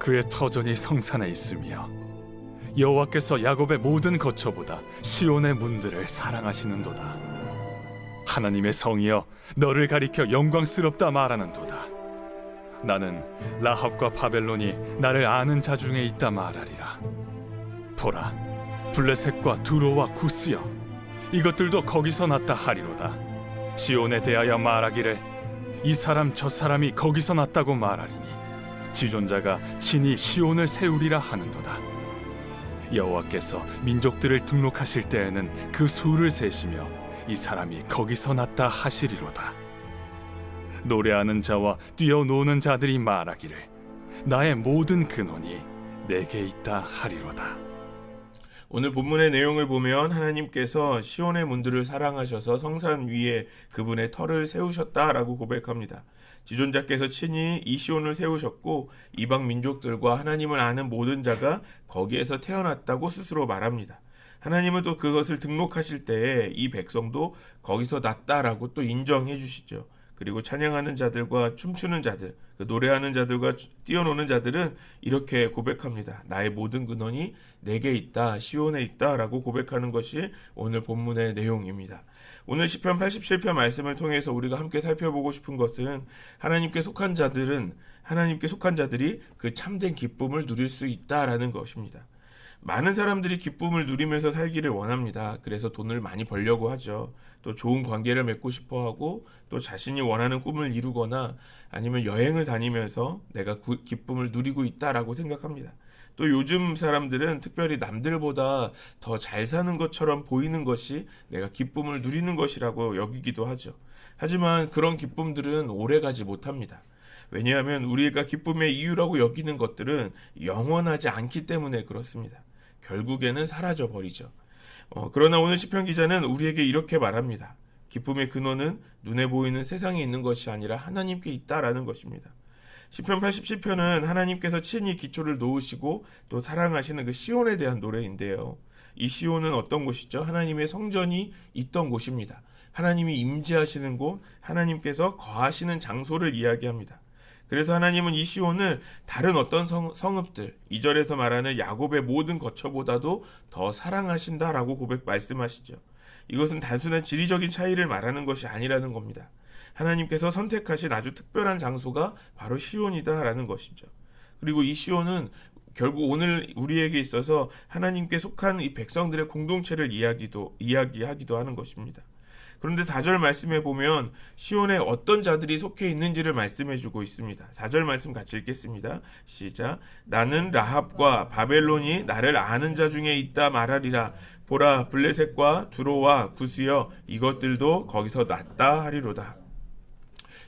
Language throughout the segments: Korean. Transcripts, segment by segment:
그의 터전이 성산에 있으며 여호와께서 야곱의 모든 거처보다 시온의 문들을 사랑하시는도다. 하나님의 성이여, 너를 가리켜 영광스럽다 말하는도다. 나는 라합과 바벨론이 나를 아는 자 중에 있다 말하리라. 보라, 블레셋과 두로와 구스여, 이것들도 거기서 났다 하리로다. 시온에 대하여 말하기를 이 사람 저 사람이 거기서 났다고 말하리니 지존자가 친히 시온을 세우리라 하는도다. 여호와께서 민족들을 등록하실 때에는 그 수를 세시며 이 사람이 거기서 났다 하시리로다. 노래하는 자와 뛰어노는 자들이 말하기를 나의 모든 근원이 내게 있다 하리로다. 오늘 본문의 내용을 보면 하나님께서 시온의 문들을 사랑하셔서 성산 위에 그분의 터를 세우셨다라고 고백합니다. 지존자께서 친히 이 시온을 세우셨고 이방 민족들과 하나님을 아는 모든 자가 거기에서 태어났다고 스스로 말합니다. 하나님은 또 그것을 등록하실 때에 이 백성도 거기서 났다라고 또 인정해 주시죠. 그리고 찬양하는 자들과 춤추는 자들, 그 노래하는 자들과 뛰어노는 자들은 이렇게 고백합니다. 나의 모든 근원이 내게 있다, 시온에 있다라고 고백하는 것이 오늘 본문의 내용입니다. 오늘 시편 87편 말씀을 통해서 우리가 함께 살펴보고 싶은 것은 하나님께 속한 자들이 그 참된 기쁨을 누릴 수 있다라는 것입니다. 많은 사람들이 기쁨을 누리면서 살기를 원합니다. 그래서 돈을 많이 벌려고 하죠. 또 좋은 관계를 맺고 싶어하고 또 자신이 원하는 꿈을 이루거나 아니면 여행을 다니면서 내가 기쁨을 누리고 있다라고 생각합니다. 또 요즘 사람들은 특별히 남들보다 더 잘 사는 것처럼 보이는 것이 내가 기쁨을 누리는 것이라고 여기기도 하죠. 하지만 그런 기쁨들은 오래가지 못합니다. 왜냐하면 우리가 기쁨의 이유라고 여기는 것들은 영원하지 않기 때문에 그렇습니다. 결국에는 사라져 버리죠. 그러나 오늘 시편 기자는 우리에게 이렇게 말합니다. 기쁨의 근원은 눈에 보이는 세상에 있는 것이 아니라 하나님께 있다라는 것입니다. 시편 87편은 하나님께서 친히 기초를 놓으시고 또 사랑하시는 그 시온에 대한 노래인데요. 이 시온은 어떤 곳이죠? 하나님의 성전이 있던 곳입니다. 하나님이 임재하시는 곳, 하나님께서 거하시는 장소를 이야기합니다. 그래서 하나님은 이 시온을 다른 어떤 성읍들, 2절에서 말하는 야곱의 모든 거처보다도 더 사랑하신다라고 말씀하시죠. 이것은 단순한 지리적인 차이를 말하는 것이 아니라는 겁니다. 하나님께서 선택하신 아주 특별한 장소가 바로 시온이다라는 것이죠. 그리고 이 시온은 결국 오늘 우리에게 있어서 하나님께 속한 이 백성들의 공동체를 이야기하기도 하는 것입니다. 그런데 4절 말씀에 보면 시온에 어떤 자들이 속해 있는지를 말씀해주고 있습니다. 4절 말씀 같이 읽겠습니다. 시작. 나는 라합과 바벨론이 나를 아는 자 중에 있다 말하리라. 보라, 블레셋과 두로와 구스여, 이것들도 거기서 났다 하리로다.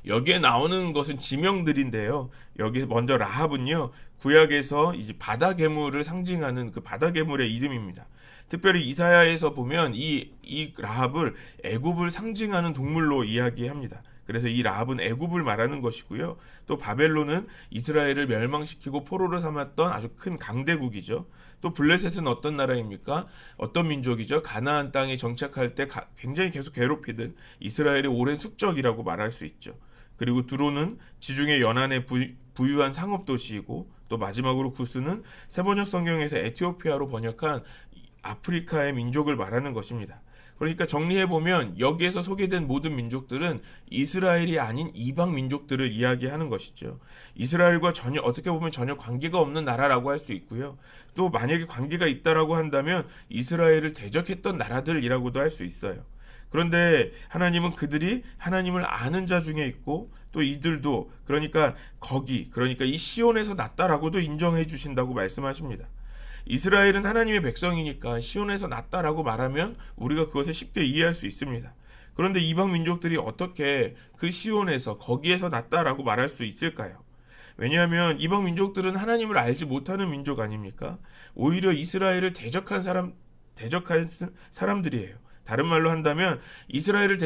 여기에 나오는 것은 지명들인데요. 여기 먼저 라합은요, 구약에서 이제 바다 괴물을 상징하는 그 바다 괴물의 이름입니다. 특별히 이사야에서 보면 이 라합을 애굽을 상징하는 동물로 이야기합니다. 그래서 이 라합은 애굽을 말하는 것이고요. 또 바벨론은 이스라엘을 멸망시키고 포로로 삼았던 아주 큰 강대국이죠. 또 블레셋은 어떤 나라입니까? 어떤 민족이죠? 가나안 땅에 정착할 때 굉장히 계속 괴롭히던 이스라엘의 오랜 숙적이라고 말할 수 있죠. 그리고 두로는 지중해 연안의 부유한 상업도시이고, 또 마지막으로 구스는 세번역 성경에서 에티오피아로 번역한 아프리카의 민족을 말하는 것입니다. 그러니까 정리해보면 여기에서 소개된 모든 민족들은 이스라엘이 아닌 이방 민족들을 이야기하는 것이죠. 이스라엘과 어떻게 보면 전혀 관계가 없는 나라라고 할 수 있고요. 또 만약에 관계가 있다라고 한다면 이스라엘을 대적했던 나라들이라고도 할 수 있어요. 그런데 하나님은 그들이 하나님을 아는 자 중에 있고, 또 이들도 그러니까 이 시온에서 났다라고도 인정해 주신다고 말씀하십니다. 이스라엘은 하나님의 백성이니까 시온에서 났다라고 말하면 우리가 그것을 쉽게 이해할 수 있습니다. 그런데 이방 민족들이 어떻게 그 시온에서 거기에서 났다라고 말할 수 있을까요? 왜냐하면 이방 민족들은 하나님을 알지 못하는 민족 아닙니까? 오히려 이스라엘을 대적한 사람들이에요. 다른 말로 한다면 이스라엘을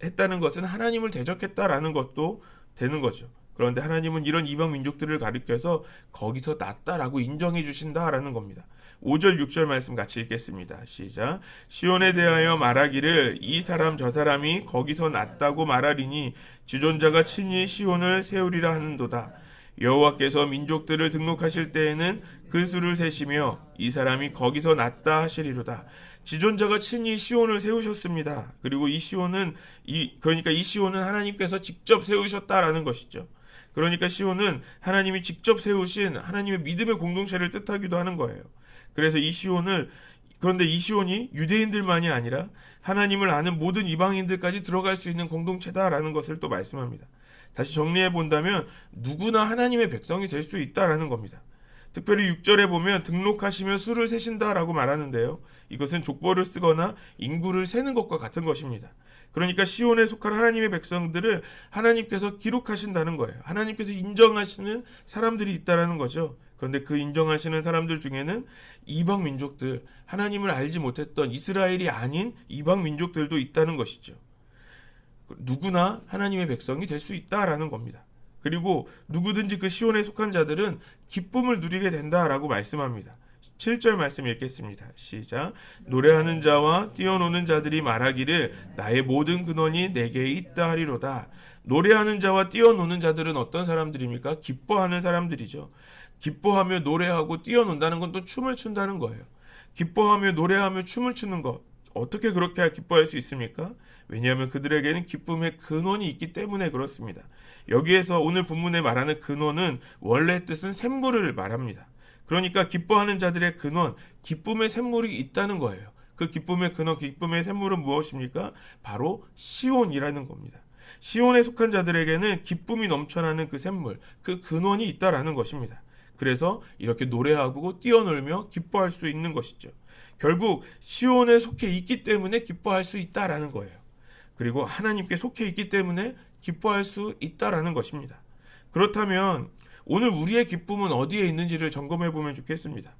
했다는 것은 하나님을 대적했다라는 것도 되는 거죠. 그런데 하나님은 이런 이방 민족들을 가리켜서 거기서 났다라고 인정해 주신다라는 겁니다. 5절 6절 말씀 같이 읽겠습니다. 시작. 시온에 대하여 말하기를 이 사람 저 사람이 거기서 났다고 말하리니 지존자가 친히 시온을 세우리라 하는도다. 여호와께서 민족들을 등록하실 때에는 그 수를 세시며 이 사람이 거기서 났다 하시리로다. 지존자가 친히 시온을 세우셨습니다. 그리고 이 시온은 하나님께서 직접 세우셨다라는 것이죠. 그러니까 시온은 하나님이 직접 세우신 하나님의 믿음의 공동체를 뜻하기도 하는 거예요. 그래서 그런데 이 시온이 유대인들만이 아니라 하나님을 아는 모든 이방인들까지 들어갈 수 있는 공동체다라는 것을 또 말씀합니다. 다시 정리해 본다면 누구나 하나님의 백성이 될 수 있다라는 겁니다. 특별히 6절에 보면 등록하시며 수를 세신다라고 말하는데요. 이것은 족보를 쓰거나 인구를 세는 것과 같은 것입니다. 그러니까 시온에 속한 하나님의 백성들을 하나님께서 기록하신다는 거예요. 하나님께서 인정하시는 사람들이 있다라는 거죠. 그런데 그 인정하시는 사람들 중에는 이방 민족들, 하나님을 알지 못했던 이스라엘이 아닌 이방 민족들도 있다는 것이죠. 누구나 하나님의 백성이 될 수 있다라는 겁니다. 그리고 누구든지 그 시온에 속한 자들은 기쁨을 누리게 된다라고 말씀합니다. 7절 말씀 읽겠습니다. 시작. 노래하는 자와 뛰어노는 자들이 말하기를 나의 모든 근원이 내게 있다 하리로다. 노래하는 자와 뛰어노는 자들은 어떤 사람들입니까? 기뻐하는 사람들이죠. 기뻐하며 노래하고 뛰어논다는 건 또 춤을 춘다는 거예요. 기뻐하며 노래하며 춤을 추는 것, 어떻게 그렇게 기뻐할 수 있습니까? 왜냐하면 그들에게는 기쁨의 근원이 있기 때문에 그렇습니다. 여기에서 오늘 본문에 말하는 근원은 원래 뜻은 샘물을 말합니다. 그러니까 기뻐하는 자들의 근원, 기쁨의 샘물이 있다는 거예요. 그 기쁨의 근원, 기쁨의 샘물은 무엇입니까? 바로 시온이라는 겁니다. 시온에 속한 자들에게는 기쁨이 넘쳐나는 그 샘물, 그 근원이 있다라는 것입니다. 그래서 이렇게 노래하고 뛰어놀며 기뻐할 수 있는 것이죠. 결국 시온에 속해 있기 때문에 기뻐할 수 있다라는 거예요. 그리고 하나님께 속해 있기 때문에 기뻐할 수 있다라는 것입니다. 그렇다면 오늘 우리의 기쁨은 어디에 있는지를 점검해 보면 좋겠습니다.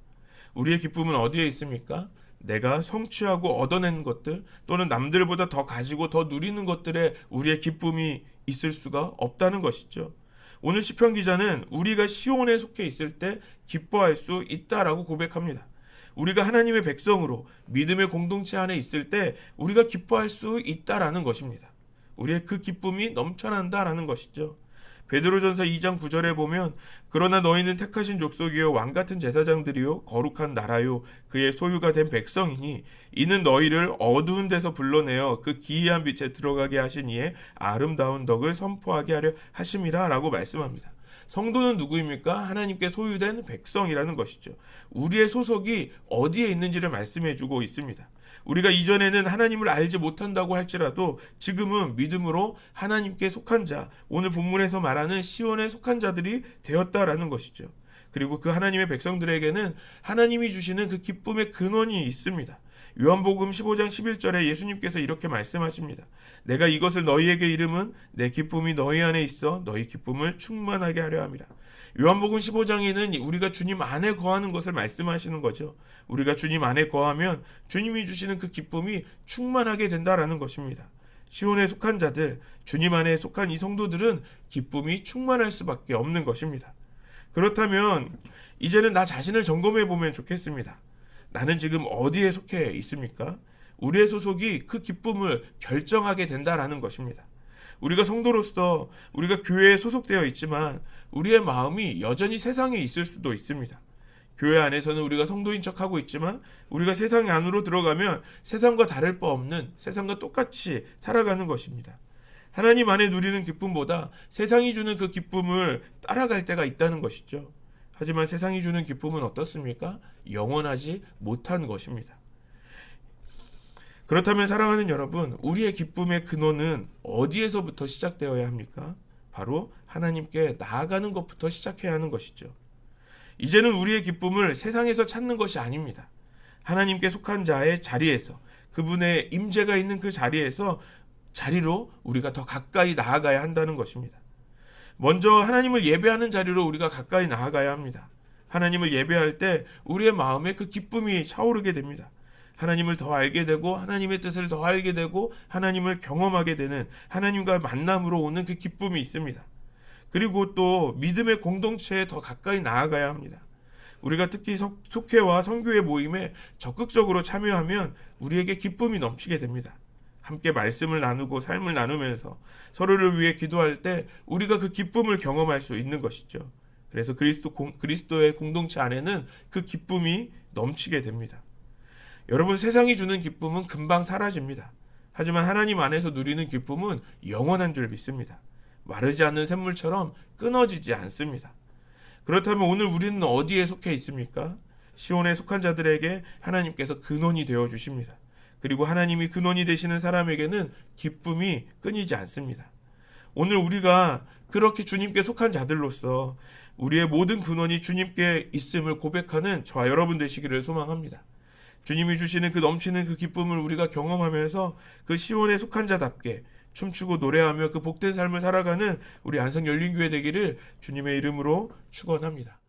우리의 기쁨은 어디에 있습니까? 내가 성취하고 얻어낸 것들 또는 남들보다 더 가지고 더 누리는 것들에 우리의 기쁨이 있을 수가 없다는 것이죠. 오늘 시편 기자는 우리가 시온에 속해 있을 때 기뻐할 수 있다라고 고백합니다. 우리가 하나님의 백성으로 믿음의 공동체 안에 있을 때 우리가 기뻐할 수 있다라는 것입니다. 우리의 그 기쁨이 넘쳐난다라는 것이죠. 베드로전서 2장 9절에 보면 그러나 너희는 택하신 족속이요 왕같은 제사장들이요 거룩한 나라요 그의 소유가 된 백성이니 이는 너희를 어두운 데서 불러내어 그 기이한 빛에 들어가게 하신 이의 아름다운 덕을 선포하게 하려 하심이라 라고 말씀합니다. 성도는 누구입니까? 하나님께 소유된 백성이라는 것이죠. 우리의 소속이 어디에 있는지를 말씀해주고 있습니다. 우리가 이전에는 하나님을 알지 못한다고 할지라도 지금은 믿음으로 하나님께 속한 자, 오늘 본문에서 말하는 시온에 속한 자들이 되었다라는 것이죠. 그리고 그 하나님의 백성들에게는 하나님이 주시는 그 기쁨의 근원이 있습니다. 요한복음 15장 11절에 예수님께서 이렇게 말씀하십니다. 내가 이것을 너희에게 이름은 내 기쁨이 너희 안에 있어 너희 기쁨을 충만하게 하려 함이라. 요한복음 15장에는 우리가 주님 안에 거하는 것을 말씀하시는 거죠. 우리가 주님 안에 거하면 주님이 주시는 그 기쁨이 충만하게 된다라는 것입니다. 시온에 속한 자들, 주님 안에 속한 이 성도들은 기쁨이 충만할 수밖에 없는 것입니다. 그렇다면 이제는 나 자신을 점검해 보면 좋겠습니다. 나는 지금 어디에 속해 있습니까? 우리의 소속이 그 기쁨을 결정하게 된다라는 것입니다. 우리가 성도로서 우리가 교회에 소속되어 있지만 우리의 마음이 여전히 세상에 있을 수도 있습니다. 교회 안에서는 우리가 성도인 척하고 있지만 우리가 세상 안으로 들어가면 세상과 다를 바 없는, 세상과 똑같이 살아가는 것입니다. 하나님 안에 누리는 기쁨보다 세상이 주는 그 기쁨을 따라갈 때가 있다는 것이죠. 하지만 세상이 주는 기쁨은 어떻습니까? 영원하지 못한 것입니다. 그렇다면 사랑하는 여러분, 우리의 기쁨의 근원은 어디에서부터 시작되어야 합니까? 바로 하나님께 나아가는 것부터 시작해야 하는 것이죠. 이제는 우리의 기쁨을 세상에서 찾는 것이 아닙니다. 하나님께 속한 자의 자리에서, 그분의 임재가 있는 그 자리로 우리가 더 가까이 나아가야 한다는 것입니다. 먼저 하나님을 예배하는 자리로 우리가 가까이 나아가야 합니다. 하나님을 예배할 때 우리의 마음에 그 기쁨이 차오르게 됩니다. 하나님을 더 알게 되고 하나님의 뜻을 더 알게 되고 하나님을 경험하게 되는, 하나님과 만남으로 오는 그 기쁨이 있습니다. 그리고 또 믿음의 공동체에 더 가까이 나아가야 합니다. 우리가 특히 속회와 선교회 모임에 적극적으로 참여하면 우리에게 기쁨이 넘치게 됩니다. 함께 말씀을 나누고 삶을 나누면서 서로를 위해 기도할 때 우리가 그 기쁨을 경험할 수 있는 것이죠. 그래서 그리스도의 공동체 안에는 그 기쁨이 넘치게 됩니다. 여러분, 세상이 주는 기쁨은 금방 사라집니다. 하지만 하나님 안에서 누리는 기쁨은 영원한 줄 믿습니다. 마르지 않는 샘물처럼 끊어지지 않습니다. 그렇다면 오늘 우리는 어디에 속해 있습니까? 시온에 속한 자들에게 하나님께서 근원이 되어 주십니다. 그리고 하나님이 근원이 되시는 사람에게는 기쁨이 끊이지 않습니다. 오늘 우리가 그렇게 주님께 속한 자들로서 우리의 모든 근원이 주님께 있음을 고백하는 저와 여러분 되시기를 소망합니다. 주님이 주시는 그 넘치는 그 기쁨을 우리가 경험하면서 그 시온에 속한 자답게 춤추고 노래하며 그 복된 삶을 살아가는 우리 안성열린교회 되기를 주님의 이름으로 축원합니다.